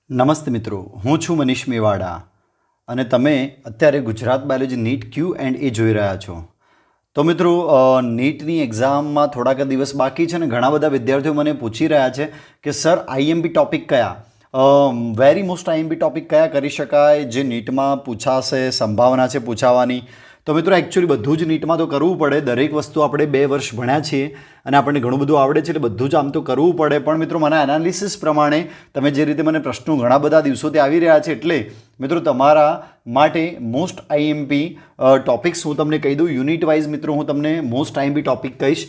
નમસ્તે મિત્રો, હું છું મનીષ મેવાડા અને તમે અત્યારે Gujarat biology NEET Q and A જોઈ રહ્યા છો. તો મિત્રો, નીટની એક્ઝામમાં થોડાક દિવસ બાકી છે ને ઘણા બધા વિદ્યાર્થીઓ મને પૂછી રહ્યા છે કે સર આઈએમપી ટૉપિક કયા, વેરી મોસ્ટ આઈએમપી ટૉપિક કયા કરી શકાય જે નીટમાં પૂછાશે, સંભાવના છે પૂછાવાની. તો મિત્રો એકચ્યુઅલી બધું જ નીટમાં તો કરવું પડે. દરેક વસ્તુ આપણે 2 વર્ષ ભણ્યા છીએ અને આપણને ઘણું બધું આવડે છે એટલે બધું જ આમ તો કરવું પડે. પણ મિત્રો મારા એનાલિસિસ પ્રમાણે તમે જે રીતે મને પ્રશ્નો ઘણા બધા દિવસોથી આવી રહ્યા છે એટલે મિત્રો તમારા માટે મોસ્ટ આઈએમપી ટોપિક્સ હું તમને કહી દઉં. યુનિટ વાઇઝ મિત્રો હું તમને મોસ્ટ આઈએમપી ટોપિક કહીશ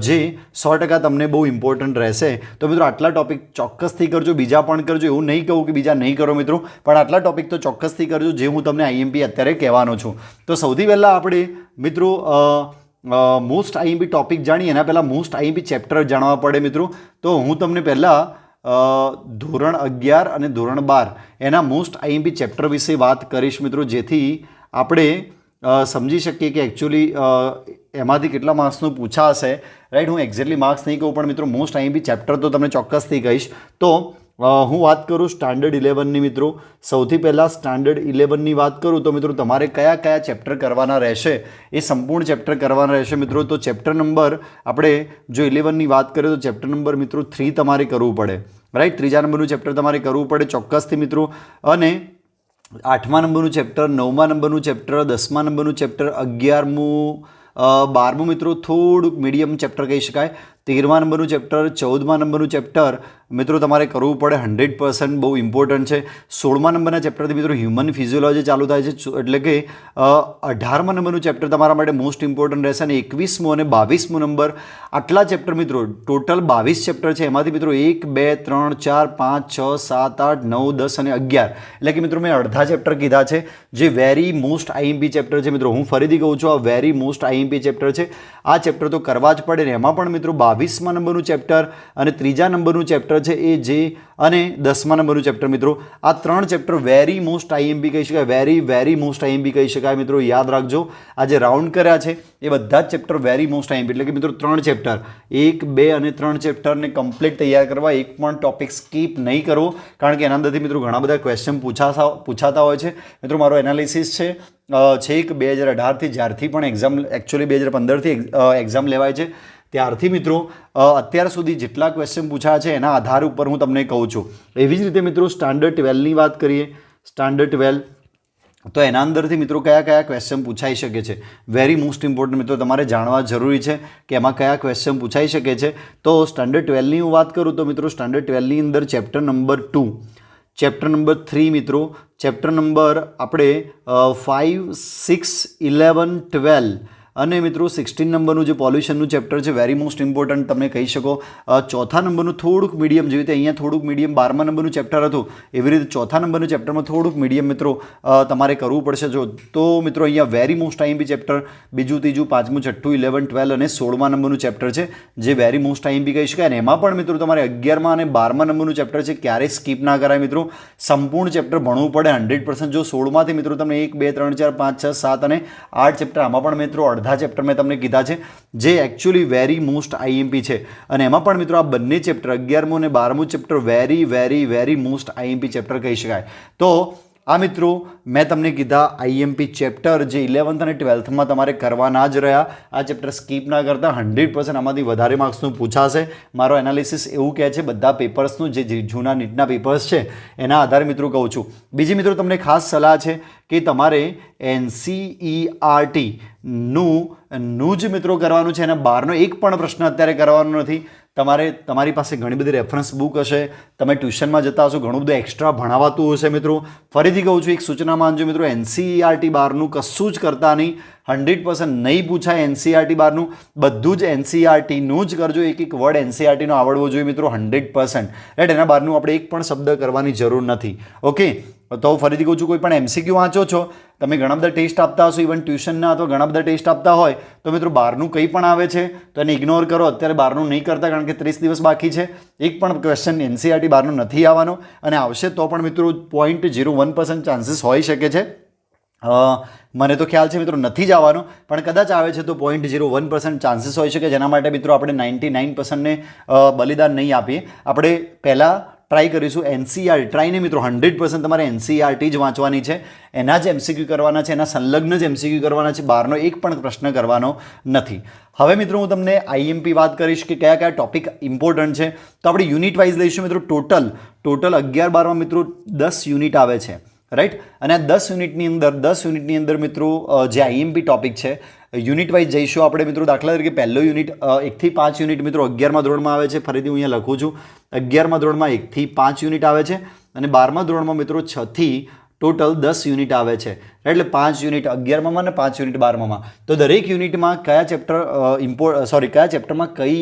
જે 100% તમને બહુ ઇમ્પોર્ટન્ટ રહેશે. તો મિત્રો આટલા ટોપિક ચોક્કસથી કરજો, બીજા પણ કરજો. એવું નહીં કહું કે બીજા નહીં કરો મિત્રો, પણ આટલા ટોપિક તો ચોક્કસથી કરજો જે હું તમને આઈએમપી અત્યારે કહેવાનો છું. તો સૌથી પહેલાં આપણે મિત્રો મોસ્ટ આઈએમપી ટોપિક જાણીએ એના પહેલાં મોસ્ટ આઈએમપી ચેપ્ટર જાણવા પડે મિત્રો. તો હું તમને પહેલાં ધોરણ 11 અને ધોરણ 12 એના મોસ્ટ આઈએમપી ચેપ્ટર વિશે વાત કરીશ મિત્રો, જેથી આપણે સમજી શકીએ કે એકચ્યુઅલી એમાંથી કેટલા માર્ક્સનું પૂછાશે. રાઈટ, હું એક્ઝેક્ટલી માર્ક્સ નહીં કહું પણ મિત્રો મોસ્ટ આઈએમપી ચેપ્ટર તો તમને ચોક્કસથી કહીશ. તો હું વાત કરું સ્ટાન્ડર્ડ 11ની મિત્રો. સૌથી પહેલાં સ્ટાન્ડર્ડ 11ની વાત કરું તો મિત્રો તમારે કયા કયા ચેપ્ટર કરવાના રહેશે એ સંપૂર્ણ ચેપ્ટર કરવાના રહેશે મિત્રો. તો ચેપ્ટર નંબર આપણે જો 11ની વાત કરીએ તો ચેપ્ટર નંબર મિત્રો 3 તમારે કરવું પડે. રાઈટ, 3જા નંબરનું ચેપ્ટર તમારે કરવું પડે ચોક્કસથી મિત્રો. અને 8મા નંબરનું ચેપ્ટર, 9મા નંબરનું ચેપ્ટર, 10મા નંબરનું ચેપ્ટર, 11મું, 12મું મિત્રો થોડુંક મીડિયમ ચેપ્ટર કહી શકાય, 13મા નંબરનું ચેપ્ટર, 14મા નંબરનું ચેપ્ટર મિત્રો તમારે કરવું પડે, 100% બહુ ઇમ્પોર્ટન્ટ છે. 16મા નંબરના ચેપ્ટરથી મિત્રો હ્યુમન ફિઝિયોલોજી ચાલુ થાય છે એટલે કે 18મા નંબરનું ચેપ્ટર તમારા માટે મોસ્ટ ઇમ્પોર્ટન્ટ રહેશે. અને 21મો અને 22મો નંબર આટલા ચેપ્ટર મિત્રો ટોટલ 22 ચેપ્ટર છે. એમાંથી મિત્રો 1, 2, 3, 4, 5, 6, 7, 8, 9, 10 અને 11 એટલે કે મિત્રો મેં અડધા ચેપ્ટર કીધા છે જે વેરી મોસ્ટ આઈએમપી ચેપ્ટર છે મિત્રો. હું ફરીથી કહું છું, આ વેરી મોસ્ટ આઈએમપી ચેપ્ટર છે. આ ચેપ્ટર તો કરવા જ પડે ને એમાં પણ મિત્રો 22મા નંબરનું ચેપ્ટર અને 3જા નંબરનું ચેપ્ટર છે એ જે અને 10મા નંબરનું ચેપ્ટર મિત્રો આ 3 ચેપ્ટર વેરી મોસ્ટ આઈએમપી કહી શકાય, વેરી મોસ્ટ આઈએમપી કહી શકાય મિત્રો. યાદ રાખજો, આ જે રાઉન્ડ કર્યા છે એ બધા જ ચેપ્ટર વેરી મોસ્ટ આઈએમપી એટલે કે મિત્રો 3 ચેપ્ટર 1, 2 અને 3 ચેપ્ટરને કમ્પ્લીટ તૈયાર કરવા. એક પણ ટોપિક સ્કીપ નહીં કરવો કારણ કે એના અંદરથી મિત્રો ઘણા બધા ક્વેશ્ચન પૂછાતા હોય છે મિત્રો. મારો એનાલિસિસ છે છેક 2018થી જ્યારથી પણ એક્ઝામ એકચ્યુઅલી 2015થી એક્ઝામ લેવાય છે ત્યારથી મિત્રો અત્યાર સુધી જેટલા ક્વેશ્ચન પૂછાયા છે એના આધાર ઉપર હું તમને કહું છું. એવી જ રીતે મિત્રો સ્ટાન્ડર્ડ 12ની વાત કરીએ. સ્ટાન્ડર્ડ 12 તો એના અંદરથી મિત્રો કયા કયા ક્વેશ્ચન પૂછાઈ શકે છે, વેરી મોસ્ટ ઇમ્પોર્ટન્ટ મિત્રો તમારે જાણવા જરૂરી છે કે એમાં કયા ક્વેશ્ચન પૂછાઈ શકે છે. તો સ્ટાન્ડર્ડ 12ની હું વાત કરું તો મિત્રો સ્ટાન્ડર્ડ 12ની અંદર ચેપ્ટર નંબર 2, ચેપ્ટર નંબર 3 મિત્રો, ચેપ્ટર નંબર આપણે 5, 6, 11, 12 અને મિત્રો 16 નંબરનું જે પોલ્યુશનનું ચેપ્ટર છે વેરી મોસ્ટ ઇમ્પોર્ટન્ટ તમે કહી શકો. 4થા નંબરનું થોડુંક મીડિયમ, જેવી રીતે અહીંયા થોડુંક મીડિયમ 12મા નંબરનું ચેપ્ટર હતું એવી રીતે 4થા નંબરનું ચેપ્ટરમાં થોડુંક મીડિયમ મિત્રો તમારે કરવું પડશે. જો તો મિત્રો અહીંયા વેરી મોસ્ટ આઈએમપી ચેપ્ટર 2, 3, 5, 6, 11, 12 અને 16મા નંબરનું ચેપ્ટર છે જે વેરી મોસ્ટ આઈએમપી કહી શકાય. અને એમાં પણ મિત્રો તમારે 11મા અને 12મા નંબરનું ચેપ્ટર છે, ક્યારેય સ્કીપ ના કરાય મિત્રો. સંપૂર્ણ ચેપ્ટર ભણવું પડે 100%. જો 16માંથી મિત્રો તમને 1, 2, 3, 4, 5, 6, 7 અને 8 ચેપ્ટર, આમાં પણ મિત્રો અડધા ચેપ્ટર મેં તમને કીધા છે જે એકચ્યુઅલી વેરી મોસ્ટ આઈએમપી છે. અને એમાં પણ મિત્રો આ બંને ચેપ્ટર 11મું અને 12મું chapter very most IMP chapter કહી શકાય. તો આ મિત્રો મેં તમને કીધા આઈએમપી ચેપ્ટર જે 11th અને 12thમાં તમારે કરવાના જ રહ્યા. આ ચેપ્ટર સ્કીપ ના કરતા 100% આમાંથી વધારે માર્ક્સનું પૂછાશે. મારો એનાલિસિસ એવું કહે છે બધા પેપર્સનું જે જૂના નીટના પેપર્સ છે એના આધારે મિત્રો કહું છું. બીજી મિત્રો તમને ખાસ સલાહ છે કે તમારે NCERT નું જ મિત્રો કરવાનું છે. એના બહારનો એક પણ પ્રશ્ન અત્યારે કરવાનો નથી. તમારી પાસે ઘણી બધી રેફરન્સ બુક હશે, તમે ટ્યુશનમાં જતા હશો, ઘણું બધું એક્સ્ટ્રા ભણાવાતું હશે મિત્રો. ફરીથી કહું છું, એક સૂચના માનજો મિત્રો, NCERT બહારનું કશું જ કરતા નહીં. 100% નહીં પૂછાય NCERT બહારનું, બધું જ NCERTનું જ કરજો. એક વર્ડ NCERTનો આવડવો જોઈએ મિત્રો 100%. રાઈટ, એના બહારનું આપણે એક પણ શબ્દ કરવાની જરૂર નથી. ઓકે, તો ફરીથી કહું છું, કોઈ પણ MCQ વાંચો છો, તમે ઘણા બધા ટેસ્ટ આપતા હશો, ઇવન ટ્યુશનના અથવા ઘણા બધા ટેસ્ટ આપતા હોય તો મિત્રો બહારનું કંઈ પણ આવે છે તો એને ઇગ્નોર કરો. અત્યારે બહારનું નહીં કરતા કારણ કે 30 દિવસ બાકી છે. એક પણ ક્વેશ્ચન NCERT બહારનું નથી આવવાનો અને આવશે તો પણ મિત્રો 0.01% ચાન્સીસ હોઈ શકે છે. મને તો ખ્યાલ છે મિત્રો નથી જ આવવાનો, પણ કદાચ આવે છે તો 0.01% ચાન્સીસ હોઈ શકે. જેના માટે મિત્રો આપણે 99% ને બલિદાન નહીં આપીએ. આપણે પહેલાં ટ્રાય કરીશું એનસીઈઆરટી. ટ્રાય નહીં મિત્રો, 100% તમારે એનસીઈઆરટી જ વાંચવાની છે, એના જ એમસીક્યુ કરવાના છે, એના સંલગ્ન જ એમસીક્યુ કરવાના છે, બહારનો એક પણ પ્રશ્ન કરવાનો નથી. હવે મિત્રો હું તમને આઈએમપી વાત કરીશ કે કયા કયા ટોપિક ઇમ્પોર્ટન્ટ છે. તો આપણે યુનિટ વાઇઝ લઈશું મિત્રો. ટોટલ 11-12માં મિત્રો 10 યુનિટ આવે છે, રાઈટ. અને આ 10 યુનિટની અંદર મિત્રો જે આઈએમપી ટોપિક છે યુનિટ વાઇઝ જઈશું આપણે મિત્રો. દાખલા તરીકે પહેલો યુનિટ 1 થી 5 યુનિટ મિત્રો 11મા ધોરણમાં આવે છે. ફરીથી હું અહીંયા લખું છું, 11મા ધોરણમાં 1 થી 5 યુનિટ આવે છે અને 12મા ધોરણમાં મિત્રો 6 થી ટોટલ 10 યુનિટ આવે છે. એટલે 5 યુનિટ 11માં અને 5 યુનિટ 12માં. તો દરેક યુનિટમાં કયા ચેપ્ટરમાં કઈ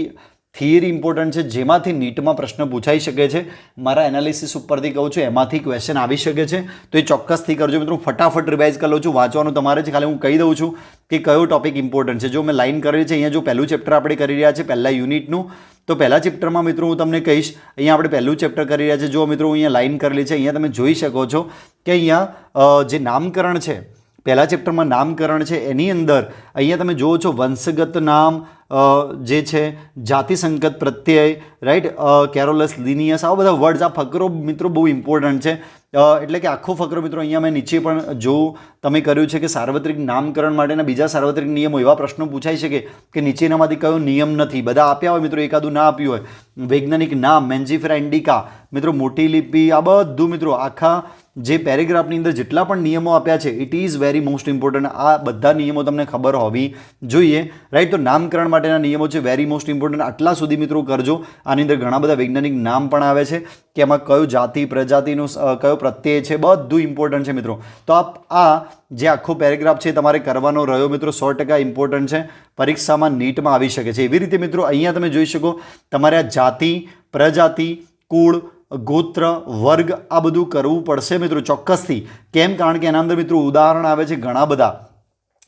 થિયરી ઇમ્પોર્ટન્ટ છે જેમાંથી નીટમાં પ્રશ્ન પૂછાઈ શકે છે. મારા એનાલિસિસ ઉપરથી કહું છું, એમાંથી ક્વેશ્ચન આવી શકે છે. તો એ ચોક્કસથી કરજો મિત્રો. ફટાફટ રિવાઇઝ કરી લઉં છું, વાંચવાનું તમારે છે. ખાલી હું કહી દઉં છું કે કયો ટોપિક ઇમ્પોર્ટન્ટ છે. જો મેં લાઇન કરેલી છે અહીંયા, જો પહેલું ચેપ્ટર આપણે કરી રહ્યા છે પહેલા યુનિટનું, તો પહેલા ચેપ્ટરમાં મિત્રો હું તમને કહીશ. અહીંયા આપણે પહેલું ચેપ્ટર કરી રહ્યા છે. જો મિત્રો અહીંયા લાઇન કરેલી છે, અહીંયા તમે જોઈ શકો છો કે અહીંયા જે નામકરણ છે, પહેલા ચેપ્ટરમાં નામકરણ છે, એની અંદર અહીંયા તમે જુઓ છો વંશગત નામ જે છે, જાતિ સંગત પ્રત્યય, રાઈટ, કેરોલસ લિનિયસ, આવા બધા વર્ડ્સ, આ ફકરો મિત્રો બહુ ઇમ્પોર્ટન્ટ છે. એટલે કે આખો ફકરો મિત્રો અહીંયા મેં નીચે પણ જો તમે કર્યું છે કે સાર્વત્રિક નામકરણ માટેના બીજા સાર્વત્રિક નિયમો, એવા પ્રશ્નો પૂછાઈ શકે કે નીચેનામાંથી કયો નિયમ નથી. બધા આપ્યા હોય મિત્રો, એકાદું ના આપ્યું હોય. વૈજ્ઞાનિક નામ, મેન્જીફેરા ઇન્ડિકા મિત્રો, મોટી લિપિ, આ બધું મિત્રો આખા જે પેરેગ્રાફની અંદર જેટલા પણ નિયમો આપ્યા છે, it is very most important. આ બધા નિયમો તમને ખબર હોવી જોઈએ, રાઈટ. તો નામકરણ માટેના નિયમો છે, વેરી મોસ્ટ ઇમ્પોર્ટન્ટ. આટલા સુધી મિત્રો કરજો. આની અંદર ઘણા બધા વૈજ્ઞાનિક નામ પણ આવે છે કે એમાં કયો જાતિ પ્રજાતિનો કયો પ્રત્યય છે, બધું ઇમ્પોર્ટન્ટ છે મિત્રો. તો આ જે આખો પેરેગ્રાફ છે તમારે કરવાનો રહ્યો મિત્રો, 100% ઇમ્પોર્ટન્ટ છે, પરીક્ષામાં નીટમાં આવી શકે છે. એવી રીતે મિત્રો અહીંયા તમે જોઈ શકો, તમારે આ જાતિ, પ્રજાતિ, કુળ, ગોત્ર, વર્ગ આ બધું કરવું પડશે મિત્રો ચોક્કસથી. કેમ? કારણ કે એના અંદર મિત્રો ઉદાહરણ આવે છે ઘણા બધા,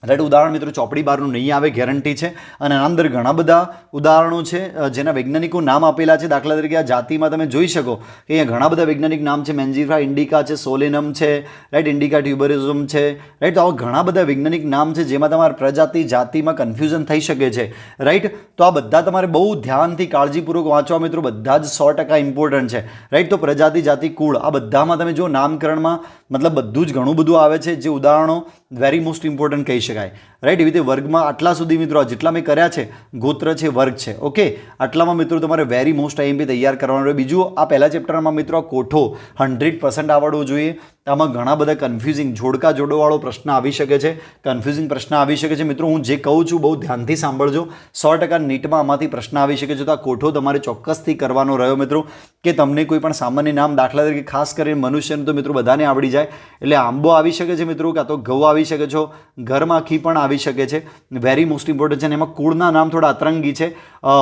રાઈટ. ઉદાહરણ મિત્રો ચોપડી બહારનું નહીં આવે, ગેરંટી છે. અને આના અંદર ઘણા બધા ઉદાહરણો છે જેના વૈજ્ઞાનિકો નામ આપેલા છે. દાખલા તરીકે આ જાતિમાં તમે જોઈ શકો કે અહીંયા ઘણા બધા વૈજ્ઞાનિક નામ છે. મેન્જીફેરા ઇન્ડિકા છે, સોલેનમ છે, રાઈટ, ઇન્ડિકા ટ્યુબેરોઝમ છે, રાઈટ. તો આવા ઘણા બધા વૈજ્ઞાનિક નામ છે જેમાં તમારે પ્રજાતિ, જાતિમાં કન્ફ્યુઝન થઈ શકે છે, રાઈટ. તો આ બધા તમારે બહુ ધ્યાનથી કાળજીપૂર્વક વાંચવા મિત્રો, બધા જ 100% ઇમ્પોર્ટન્ટ છે, રાઈટ. તો પ્રજાતિ, જાતિ, કુળ આ બધામાં તમે જો નામકરણમાં મતલબ બધું જ ઘણું બધું આવે છે, જે ઉદાહરણો વેરી મોસ્ટ ઇમ્પોર્ટન્ટ કહી શકાય, રાઈટ. એવી રીતે વર્ગમાં આટલા સુધી મિત્રો જેટલા મેં કર્યા છે, ગોત્ર છે, વર્ગ છે, ઓકે, આટલામાં મિત્રો તમારે વેરી મોસ્ટ આઈએમપી તૈયાર કરવાનું રહે. બીજું આ પહેલા ચેપ્ટરમાં મિત્રો આ કોઠો 100% આવડવો જોઈએ. આમાં ઘણા બધા કન્ફ્યુઝિંગ જોડકા જોડોવાળો પ્રશ્ન આવી શકે છે, કન્ફ્યુઝિંગ પ્રશ્ન આવી શકે છે મિત્રો. હું જે કહું છું બહુ ધ્યાનથી સાંભળજો. 100% નીટમાં આમાંથી પ્રશ્ન આવી શકે છે. તો આ કોઠો તમારે ચોક્કસથી કરવાનો રહ્યો મિત્રો, કે તમને કોઈ પણ સામાન્ય નામ, દાખલા તરીકે ખાસ કરીને મનુષ્યનું તો મિત્રો બધાને આવડી જાય. એટલે આંબો આવી શકે છે મિત્રો, કાં તો ઘઉં આવી શકે છો, ઘરમાખી પણ આવી શકે છે, વેરી મોસ્ટ ઇમ્પોર્ટન્ટ છે. અને એમાં કુળના નામ થોડા અતરંગી છે.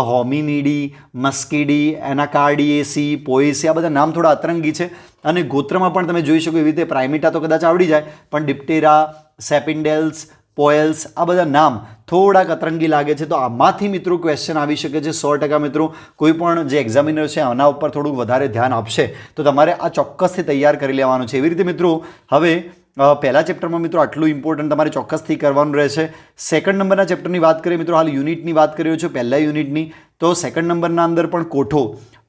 હોમિનિડી, મસ્કીડી, એનાકાર્ડિએસી, પોએસી, આ બધા નામ થોડા અતરંગી છે. અને ગોત્રમાં પણ તમે જોઈ શકો એવી રીતે પ્રાઇમેટા તો કદાચ આવડી જાય, પણ ડિપ્ટેરા, સેપિન્ડેલ્સ, પોએલ્સ આ બધા નામ થોડાક અતરંગી લાગે છે. તો આમાંથી મિત્રો ક્વેશ્ચન આવી શકે છે 100% મિત્રો. કોઈ પણ જે એક્ઝામિનર છે આના ઉપર થોડુંક વધારે ધ્યાન આપશે તો તમારે આ ચોક્કસથી તૈયાર કરી લેવાનું છે. એવી રીતે મિત્રો હવે પહેલા ચેપ્ટરમાં મિત્રો આટલું ઇમ્પોર્ટન્ટ તમારે ચોક્કસથી કરવાનું રહેશે. સેકન્ડ નંબરના ચેપ્ટરની વાત કરીએ મિત્રો, હાલ યુનિટની વાત કરીએ છો, પહેલા યુનિટની. તો સેકન્ડ નંબરના અંદર પણ કોઠો,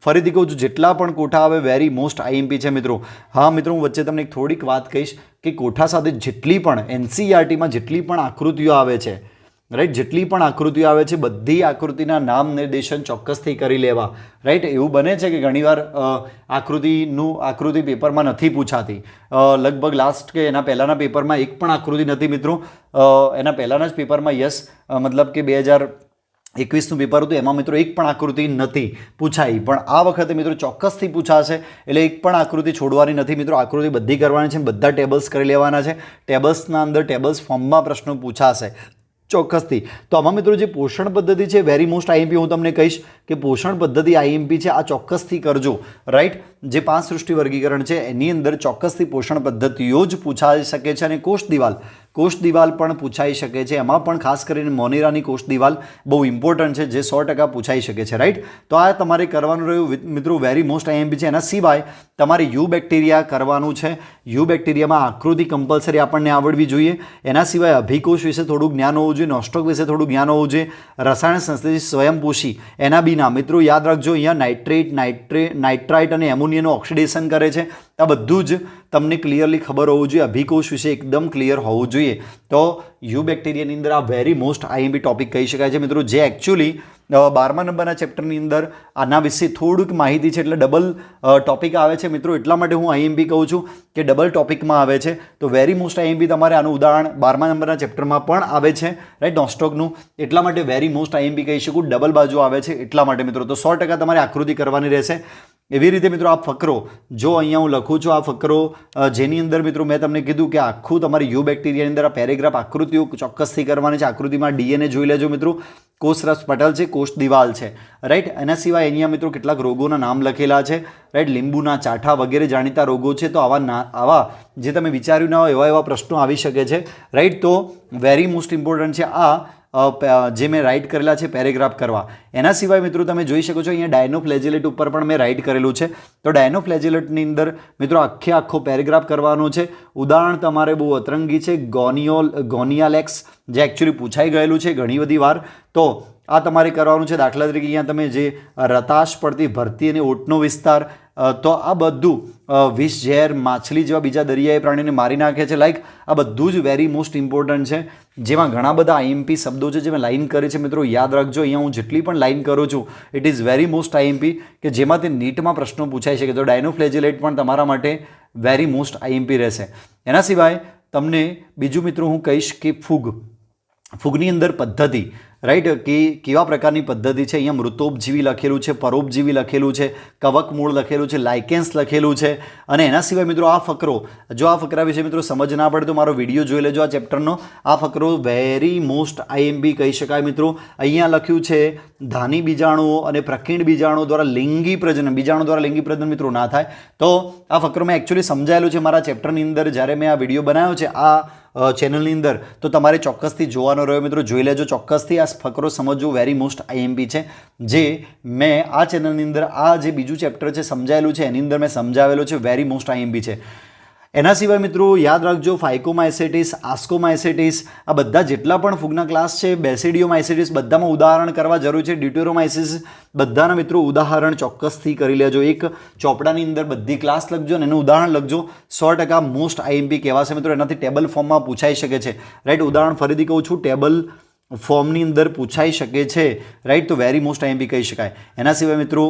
ફરીથી કહું છું જેટલા પણ કોઠા આવે વેરી મોસ્ટ આઈએમપી છે મિત્રો. હા મિત્રો, હું વચ્ચે તમને થોડીક વાત કહીશ કે કોઠા સાથે જેટલી પણ એનસીઈઆરટીમાં જેટલી પણ આકૃતિઓ આવે છે, રાઈટ, જેટલી પણ આકૃતિઓ આવે છે બધી આકૃતિના નામ નિર્દેશન ચોક્કસથી કરી લેવા, રાઈટ. એવું બને છે કે ઘણીવાર આકૃતિ પેપરમાં નથી પૂછાતી. લગભગ લાસ્ટ કે એના પહેલાંના પેપરમાં એક પણ આકૃતિ નથી મિત્રો. એના પહેલાંના જ પેપરમાં મતલબ કે 2021નું પેપર હતું, એમાં મિત્રો એક પણ આકૃતિ નથી પૂછાઈ. પણ આ વખતે મિત્રો ચોક્કસથી પૂછાશે, એટલે એક પણ આકૃતિ છોડવાની નથી મિત્રો. આકૃતિ બધી કરવાની છે, બધા ટેબલ્સ કરી લેવાના છે. ટેબલ્સના અંદર ટેબલ્સ ફોર્મમાં પ્રશ્નો પૂછાશે ચોક્કસથી. તો આમાં મિત્રો જે પોષણ પદ્ધતિ છે વેરી મોસ્ટ આઈએમપી, હું તમને કહીશ કે પોષણ પદ્ધતિ આઈએમપી છે, આ ચોક્કસથી કરજો, રાઈટ. જે 5 સૃષ્ટિ વર્ગીકરણ છે એની અંદર ચોક્કસથી પોષણ પદ્ધતિઓ જ પૂછાઈ શકે છે. અને કોષ દિવાલ કોષ દિવાલ પણ પૂછાઈ શકે છે, એમાં પણ ખાસ કરીને મોનેરાની કોષ દિવાલ બહુ ઇમ્પોર્ટન્ટ છે, જે 100% પૂછાઈ શકે છે, રાઈટ. તો આ તમારે કરવાનું રહ્યું મિત્રો, વેરી મોસ્ટ આઈએમપી છે. એના સિવાય તમારે યુ બેક્ટેરિયા કરવાનું છે. યુ બેક્ટેરિયામાં આકૃતિ કમ્પલસરી આપણને આવડવી જોઈએ. એના સિવાય અભિકોષ વિશે થોડું જ્ઞાન હોવું જોઈએ, નોસ્ટોક વિશે થોડું જ્ઞાન હોવું જોઈએ, રસાયણ સંશ્લેષિત સ્વયંપોષી એના બી નામ મિત્રો યાદ રાખજો. અહીંયા નાઇટ્રાઇટ અને એમોનિયાનું ઓક્સિડેશન કરે છે. આ બધું જ તમને ક્લિયરલી ખબર હોવું જોઈએ. અભિકોષ વિશે એકદમ ક્લિયર હોવું જોઈએ. તો યુ બેક્ટેરિયાની અંદર આ વેરી મોસ્ટ આઈએમપી ટોપિક કહી શકાય છે મિત્રો, જે એકચ્યુઅલી 12મા નંબરના ચેપ્ટરની અંદર આના વિશે થોડુંક માહિતી છે, એટલે ડબલ ટોપિક આવે છે મિત્રો. એટલા માટે હું આઈએમપી કહું છું કે ડબલ ટોપિકમાં આવે છે. તો વેરી મોસ્ટ આઈએમપી તમારે આનું ઉદાહરણ 12મા નંબરના ચેપ્ટરમાં પણ આવે છે, રાઈટ, નોસ્ટોકનું. એટલા માટે વેરી મોસ્ટ આઈએમપી કહી શકું, ડબલ બાજુ આવે છે એટલા માટે મિત્રો. તો 100% તમારે આકૃતિ કરવાની રહેશે. એવી રીતે મિત્રો આ ફકરો, જો અહીંયા હું લખું છું આ ફકરો, જેની અંદર મિત્રો મેં તમને કીધું કે આખું તમારી યુ બેક્ટેરિયાની અંદર આ પેરેગ્રાફ આકૃતિઓ ચોક્કસથી કરવાની છે. આકૃતિમાં ડીએનએ જોઈ લેજો મિત્રો, કોષરસ પટલ છે, કોષ દિવાલ છે, રાઈટ. એના સિવાય અહીંયા મિત્રો કેટલાક રોગોના નામ લખેલા છે, રાઈટ. લીંબુના ચાઠા વગેરે જાણીતા રોગો છે. તો આવા જે તમે વિચાર્યું ના હોય એવા પ્રશ્નો આવી શકે છે, રાઈટ. તો વેરી મોસ્ટ ઇમ્પોર્ટન્ટ છે આ જે મેં રાઇટ કરેલા છે પેરેગ્રાફ કરવા. એના સિવાય મિત્રો તમે જોઈ શકો છો અહીંયા ડાયનોફ્લેજેલેટ ઉપર પણ મેં રાઇટ કરેલું છે. તો ડાયનોફ્લેજેલેટની અંદર મિત્રો આખો પેરેગ્રાફ કરવાનો છે. ઉદાહરણ તમારે બહુ અતરંગી છે, ગોનિયાલેક્સ, જે એકચ્યુઅલી પૂછાઈ ગયેલું છે ઘણી બધી વાર. તો આ તમારે કરવાનું છે. દાખલા તરીકે અહીંયા તમે જે રતાશ પડતી ભરતી અને ઓટનો વિસ્તાર, તો આ બધું વિષ, ઝેર, માછલી જેવા બીજા દરિયાઈ પ્રાણીને મારી નાખે છે, લાઈક આ બધું જ વેરી મોસ્ટ ઇમ્પોર્ટન્ટ છે, જેમાં ઘણા બધા આઈએમપી શબ્દો છે જે મેં લાઈન કરી છે મિત્રો. યાદ રાખજો, અહીંયા હું જેટલી પણ લાઈન કરું છું it is very most IMP, કે જેમાંથી નીટમાં પ્રશ્નો પૂછાઈ શકે. તો ડાયનોફ્લેજેલેટ પણ તમારા માટે વેરી મોસ્ટ આઈએમપી રહેશે. એના સિવાય તમને બીજું મિત્રો હું કહીશ કે ફૂગની અંદર પદ્ધતિ, રાઈટ, કે કેવા પ્રકારની પદ્ધતિ છે. અહીંયા મૃતોપજીવી લખેલું છે, પરોપજીવી લખેલું છે, કવક મૂળ લખેલું છે, લાઇકેન્સ લખેલું છે. અને એના સિવાય મિત્રો આ ફકરો, જો આ ફકરા વિશે મિત્રો સમજ ના પડે તો મારો વિડીયો જોઈ લેજો આ ચેપ્ટરનો. આ ફકરો વેરી મોસ્ટ આઈએમપી કહી શકાય મિત્રો. અહીંયા લખ્યું છે ધાની બીજાણુઓ અને પ્રકીર્ણ બીજાણુઓ દ્વારા લિંગી પ્રજનન, બીજાણુ દ્વારા લિંગી પ્રજનન મિત્રો ના થાય. તો આ ફકરો મેં એકચ્યુઅલી સમજાયેલું છે મારા ચેપ્ટરની અંદર જ્યારે મેં આ વિડીયો બનાવ્યો છે આ ચેનલની અંદર. તો તમારે ચોક્કસથી જોવાનો રહ્યો મિત્રો, જોઈ લેજો ચોક્કસથી. આ ફકરો સમજવો વેરી મોસ્ટ આઈએમપી છે, જે મેં આ ચેનલની અંદર આ જે બીજું ચેપ્ટર છે સમજાયેલું છે એની અંદર મેં સમજાવેલો છે, વેરી મોસ્ટ આઈએમપી છે. એના સિવાય મિત્રો યાદ રાખજો ફાઇકોમાઇસેટિસ, આસ્કોમાઇસેટિસ, આ બધા જેટલા પણ ફૂગના ક્લાસ છે, બેસિડિયોમાઇસેટિસ, બધામાં ઉદાહરણ કરવા જરૂર છે. ડ્યુટેરોમાઇસિસ, બધાના મિત્રો ઉદાહરણ ચોક્કસથી કરી લેજો. એક ચોપડાની અંદર બધી ક્લાસ લખજો અને એનું ઉદાહરણ લખજો. 100% મોસ્ટ આઈએમપી કહેવાશે મિત્રો. એનાથી ટેબલ ફોર્મમાં પૂછાઈ શકે છે, રાઈટ. ઉદાહરણ ફરીથી કહું છું, ટેબલ ફોર્મની અંદર પૂછાઈ શકે છે, રાઈટ. તો વેરી મોસ્ટ આઈએમપી કહી શકાય. એના સિવાય મિત્રો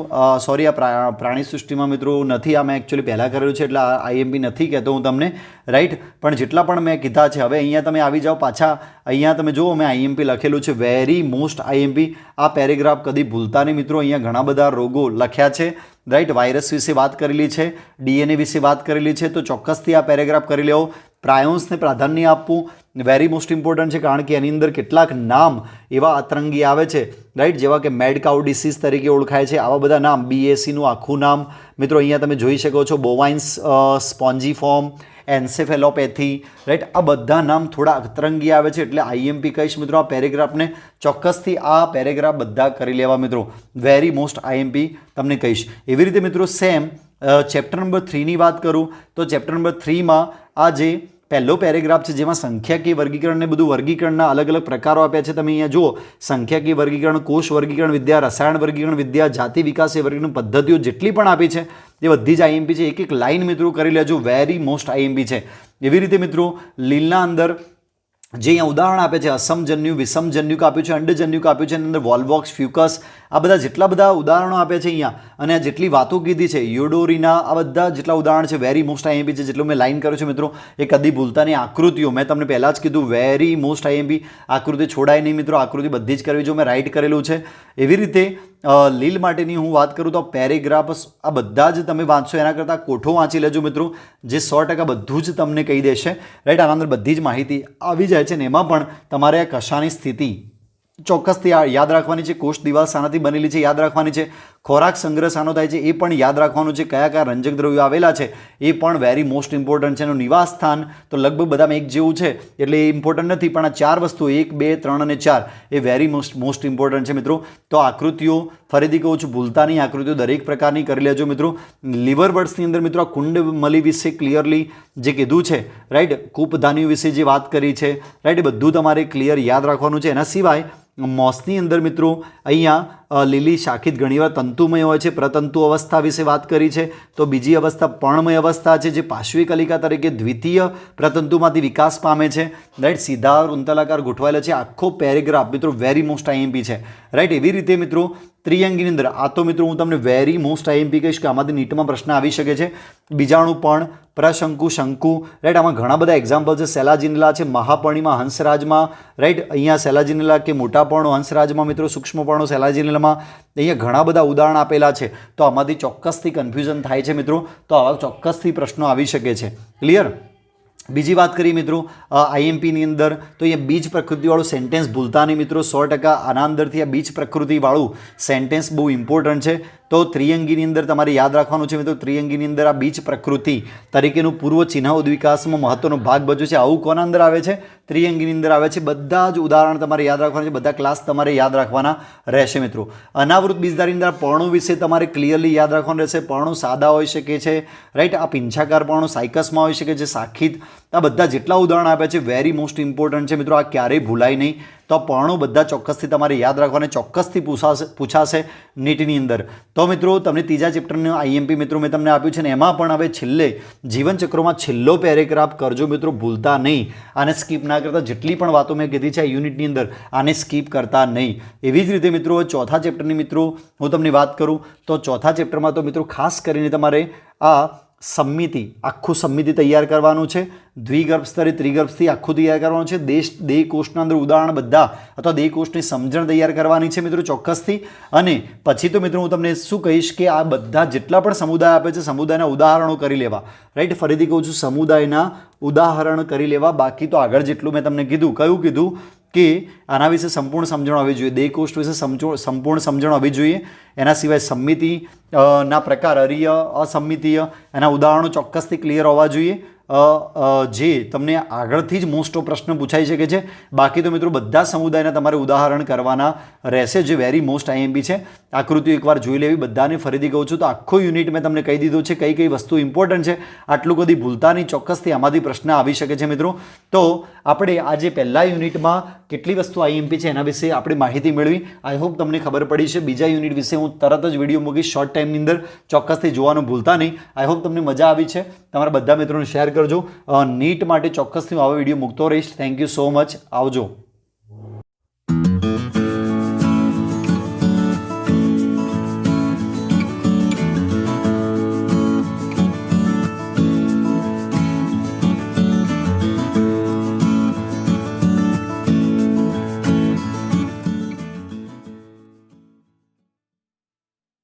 સોરી, આ પ્રાણી સૃષ્ટિમાં મિત્રો નથી, આ મેં એકચ્યુઅલી પહેલાં કરેલું છે એટલે આ આઈએમપી નથી કહેતો હું તમને, રાઈટ. પણ જેટલા પણ મેં કીધા છે, હવે અહીંયા તમે આવી જાઓ પાછા, અહીંયા તમે જુઓ મેં આઈએમપી લખેલું છે, વેરી મોસ્ટ આઈએમપી. આ પેરેગ્રાફ કદી ભૂલતા નહીં મિત્રો. અહીંયા ઘણા બધા રોગો લખ્યા છે, રાઈટ. વાયરસ વિશે વાત કરેલી છે, ડીએનએ વિશે વાત કરેલી છે. તો ચોક્કસથી આ પેરેગ્રાફ કરી લેવો. પ્રાયોન્સને પ્રાધાન્ય આપવું વેરી મોસ્ટ ઇમ્પોર્ટન્ટ છે, કારણ કે એની અંદર કેટલાક નામ એવા અતરંગી આવે છે, રાઈટ, જેવા કે મેડ કાઉ ડિસીઝ તરીકે ઓળખાય છે. આવા બધા નામ, બીએસીનું આખું નામ મિત્રો અહીંયા તમે જોઈ શકો છો, બોવાઇન્સ સ્પોન્જીફોર્મ, એન્સેફેલોપેથી, રાઈટ. આ બધા નામ થોડા અતરંગી આવે છે, એટલે આઈએમપી કહીશ મિત્રો. આ પેરેગ્રાફને ચોક્કસથી આ પેરેગ્રાફ બધા કરી લેવા મિત્રો, વેરી મોસ્ટ આઈએમપી તમને કહીશ. એવી રીતે મિત્રો સેમ ચેપ્ટર નંબર 3ની વાત કરું તો ચેપ્ટર નંબર 3માં આ જે પહેલો પેરેગ્રાફ છે જેમાં સંખ્યાકીય વર્ગીકરણ ને બધું વર્ગીકરણના અલગ અલગ પ્રકારો આપ્યા છે. તમે અહીંયા જુઓ, સંખ્યાકીય વર્ગીકરણ, કોષ વર્ગીકરણ વિદ્યા, રસાયણ વર્ગીકરણ વિદ્યા, જાતિ વિકાસ વર્ગીકરણ પદ્ધતિઓ જેટલી પણ આપી છે એ બધી જ આઈએમપી છે. એક એક લાઈન મિત્રો કરી લેજો, વેરી મોસ્ટ આઈએમપી છે. એવી રીતે મિત્રો લીલના અંદર જે અહીંયા ઉદાહરણ આપે છે, અસમજન્યુ, વિષમજન્યુક આપ્યું છે, અંડજન્યુક આપ્યું છે, એની અંદર વોલ્વોક્સ, ફ્યુકસ, આ બધા જેટલા બધા ઉદાહરણો આપે છે અહીંયા, અને આ જેટલી વાતો કીધી છે, યોડોરીના, આ બધા જેટલા ઉદાહરણ છે વેરી મોસ્ટ આઈએમપી છે. જેટલું મેં લાઈન કર્યું છે મિત્રો એ કદી ભૂલતા નહીં. આકૃતિઓ મેં તમને પહેલાં જ કીધું, વેરી મોસ્ટ આઈએમપી. આકૃતિ છોડાય નહીં મિત્રો, આકૃતિ બધી જ કરવી જો મેં રાઈટ કરેલું છે. એવી રીતે લીલ માટેની હું વાત કરું તો પેરેગ્રાફ આ બધા જ તમે વાંચશો એના કરતાં કોઠો વાંચી લેજો મિત્રો, જે 100% બધું જ તમને કહી દેશે, રાઈટ. આના અંદર બધી જ માહિતી આવી જાય છે ને એમાં પણ તમારે આ કશાની સ્થિતિ ચોક્કસથી યાદ રાખવાની છે. કોષ દિવાલ શાનાથી બનેલી છે યાદ રાખવાની છે. ખોરાક સંગ્રહ શાનો થાય છે એ પણ યાદ રાખવાનું છે, કયા કયા રંજક દ્રવ્યો આવેલા છે એ પણ વેરી મોસ્ટ ઇમ્પોર્ટન્ટ છે. એનું નિવાસ સ્થાન તો લગભગ બધામાં એક જેવું છે એટલે એ ઇમ્પોર્ટન્ટ નથી, પણ આ 4 વસ્તુ 1, 2, 3 અને 4 એ વેરી મોસ્ટ ઇમ્પોર્ટન્ટ છે મિત્રો. તો આકૃતિઓ ફરીથી કહું છું, ભૂલતા નહીં, આકૃતિઓ દરેક પ્રકારની કરી લેજો મિત્રો. લીવર વર્ડ્સની અંદર મિત્રો આ કુંડમલી વિશે ક્લિયરલી જે કીધું છે, રાઈટ, કૂપધાનીઓ વિશે જે વાત કરી છે, રાઈટ, એ બધું તમારે ક્લિયર યાદ રાખવાનું છે. એના સિવાય મોસની અંદર મિત્રો અહીંયા લીલી શાખિત ઘણીવાર તંતુમય હોય છે, પ્રતંતુ અવસ્થા વિશે વાત કરી છે. તો બીજી અવસ્થા પર્ણમય અવસ્થા છે, જે પાર્શ્વી કલિકા તરીકે દ્વિતીય પ્રતંતુમાંથી વિકાસ પામે છે, રાઈટ. સીધા વૃંતાકાર ગોઠવાયેલા છે. આખો પેરેગ્રાફ મિત્રો વેરી મોસ્ટ આઈએમપી છે, રાઈટ. એવી રીતે મિત્રો ત્રિઅંગીની અંદર આ તો મિત્રો હું તમને વેરી મોસ્ટ આઈએમપી કહીશ કે આમાંથી નીટમાં પ્રશ્ન આવી શકે છે. બીજાણુ પણ, પ્રશંકુ, શંકુ, રાઈટ. આમાં ઘણા બધા એક્ઝામ્પલ છે. સેલાજિનેલા છે, મહાપર્ણીમાં, હંસરાજમાં, રાઈટ. અહીંયા સેલાજિનેલા કે મોટાપર્ણો હંસરાજમાં મિત્રો, સૂક્ષ્મપર્ણો સેલાજિનેલામાં, અહીંયા ઘણા બધા ઉદાહરણ આપેલા છે. તો આમાંથી ચોક્કસથી કન્ફ્યુઝન થાય છે મિત્રો, તો આવા ચોક્કસથી પ્રશ્નો આવી શકે છે. ક્લિયર? બીજી વાત કરીએ મિત્રો આઈએમપીની અંદર, તો અહીંયા બીજ પ્રકૃતિવાળું સેન્ટેન્સ ભૂલતા નહીં મિત્રો, 100% આના અંદરથી આ બીજ પ્રકૃતિવાળું સેન્ટેન્સ બહુ ઇમ્પોર્ટન્ટ છે. તો ત્રિઅંગીની અંદર તમારે યાદ રાખવાનું છે મિત્રો, ત્રિઅંગીની અંદર આ બીજ પ્રકૃતિ તરીકેનું પૂર્વ ચિહ્ન ઉદ્વિકાસમાં મહત્વનો ભાગ ભજવે છે. આવું કોના અંદર આવે છે? ત્રિઅંગીની અંદર આવે છે. બધા જ ઉદાહરણ તમારે યાદ રાખવાના છે, બધા ક્લાસ તમારે યાદ રાખવાના રહેશે મિત્રો. અનાવૃત બીજધારીની અંદર પર્ણો વિશે તમારે ક્લિયરલી યાદ રાખવાનું રહેશે. પર્ણો સાદા હોઈ શકે છે, રાઈટ. આ પિંછાકાર પર્ણો સાયકસમાં હોઈ શકે છે, શાખિત. આ બધા જેટલા ઉદાહરણ આપ્યા છે વેરી મોસ્ટ ઇમ્પોર્ટન્ટ છે મિત્રો, આ ક્યારેય ભૂલાય નહીં. તો આ પર્ણો બધા ચોક્કસથી તમારે યાદ રાખવાને, ચોક્કસથી પૂછાશે નીટની અંદર. તો મિત્રો તમને ત્રીજા ચેપ્ટરનું આઈએમપી મિત્રો મેં તમને આપ્યું છે ને, એમાં પણ હવે છેલ્લે જીવનચક્રોમાં છેલ્લો પેરેગ્રાફ કરજો મિત્રો, ભૂલતા નહીં. આને સ્કીપ ના કરતા, જેટલી પણ વાતો મેં કીધી છે આ યુનિટની અંદર આને સ્કીપ કરતા નહીં. એવી જ રીતે મિત્રો ચોથા ચેપ્ટરની મિત્રો હું તમને વાત કરું તો ચોથા ચેપ્ટરમાં તો મિત્રો ખાસ કરીને તમારે આ સમિતિ, આખું સમિતિ તૈયાર કરવાનું છે. દ્વિગર્ભ સ્તરે ત્રિગર્ભથી આખું તૈયાર કરવાનું છે. દેહ કોષના અંદર ઉદાહરણ બધા અથવા દેહ કોષની સમજણ તૈયાર કરવાની છે મિત્રો ચોક્કસથી. અને પછી તો મિત્રો હું તમને શું કહીશ કે આ બધા જેટલા પણ સમુદાય આપે છે સમુદાયના ઉદાહરણો કરી લેવા, રાઈટ. ફરીથી કહું છું, સમુદાયના ઉદાહરણ કરી લેવા. બાકી તો આગળ જેટલું મેં તમને કીધું, કયું કીધું કે આના વિશે સંપૂર્ણ સમજણ હોવી જોઈએ, દેહ કોષ વિશે સંપૂર્ણ સમજણ હોવી જોઈએ. એના સિવાય સમિતિ ના પ્રકાર, અરીય, અસમિતીય, એના ઉદાહરણો ચોક્કસથી ક્લિયર હોવા જોઈએ. જે તમને આગળથી જ મોસ્ટ ઓફ પ્રશ્ન પૂછાઈ શકે છે. બાકી તો મિત્રો બધા સમુદાયના તમારે ઉદાહરણ કરવાના રહેશે, જે વેરી મોસ્ટ આઈએમપી છે. આકૃતિઓ એકવાર જોઈ લેવી બધાને. ફરીથી કહું છું તો આખો યુનિટ મેં તમને કહી દીધું છે કઈ કઈ વસ્તુ ઇમ્પોર્ટન્ટ છે. આટલું કદી ભૂલતા નહીં, ચોક્કસથી આમાંથી પ્રશ્ન આવી શકે છે મિત્રો. તો આપણે આજે પહેલા યુનિટમાં કેટલી વસ્તુ આઈએમપી છે એના વિશે આપણે માહિતી મેળવી. આઈ હોપ તમને ખબર પડી છે. બીજા યુનિટ વિશે હું તરત જ વિડીયો મૂકીશ શોર્ટ ટાઈમની અંદર, ચોક્કસથી જોવાનું ભૂલતા નહીં. આઈ હોપ તમને મજા આવી છે. તમારા બધા મિત્રોને શેર કરજો. નીટ માટે ચોક્કસથી હું આવો વિડીયો મૂકતો રહીશ. Thank you so much. આવજો.